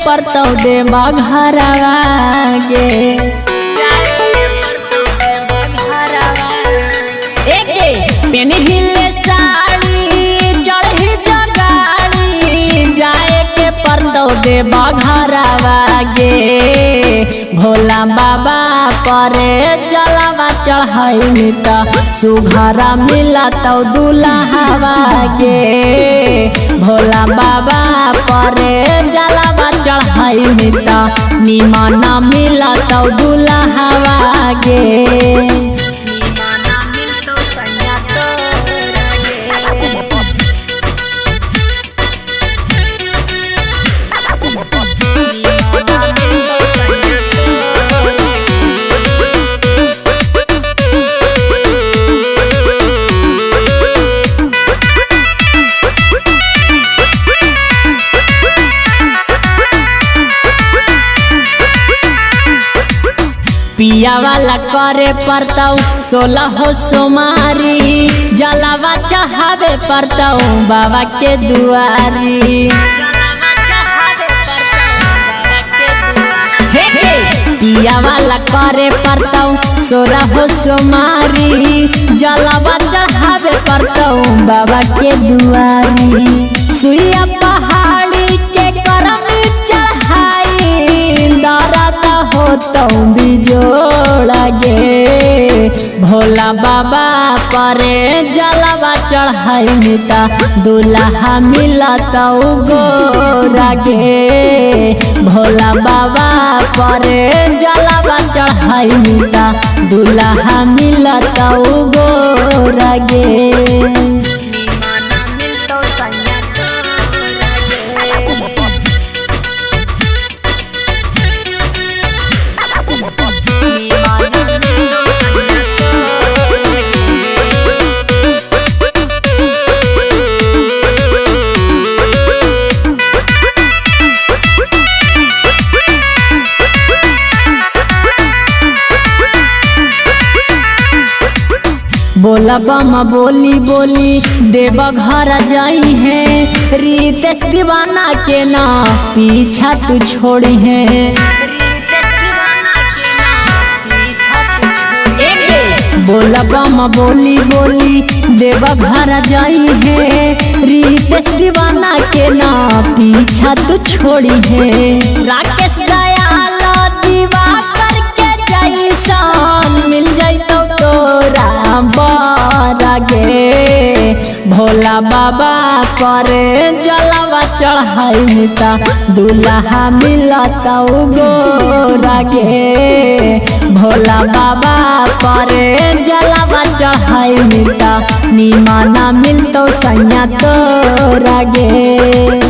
परतौ देवा घरवा गे। पेनहिले साड़ी चढ़ी जगाड़ी जाए के परतौ देवा घरवा गे। भोला बाबा परे जलवा चढ़ाई त सुघरा मिलतौ दुल्हवा गे। भोला बाबा परे जलवा चढ़ाई त निमन मिलतौ दुल्हवा गे। पिया वाला करे परतौ 16 सोमारी जलवा चढ़ावे परतौ बाबा के दुआरी। पिया वाला करे परतौ 16 सोमारी जलवा चढ़ावे परतौ बाबा के दुआरी। सुइया पहाड़ी के करम चढ़ाई दर्द होतौ बिजोड़ा गे। भोला बाबा परे जलवा चढ़ाई त दुल्हा मिलतौ गोरा गे। भोला बाबा परे जलवा चढ़ाई त दुल्हा मिलतौ गोरा गे। बोला बमा बोली बोली देवा घर जाई है। रितेश दीवाना के ना पीछा तू छोड़ी है। बोला बमा बोली बोली देवा घर जाई है। रितेश दीवाना के ना पीछा तू छोड़ी है। राकेश दयाल दीवा करके जैसन मिल जाइतौ तोरा बारा गे। भोला बाबा परे जलवा चढ़ाई त दुल्हा मिलतौ गोरा गे। भोला बाबा परे जलवा चढ़ाई त निमन मिलतौ सैया तोरा गे।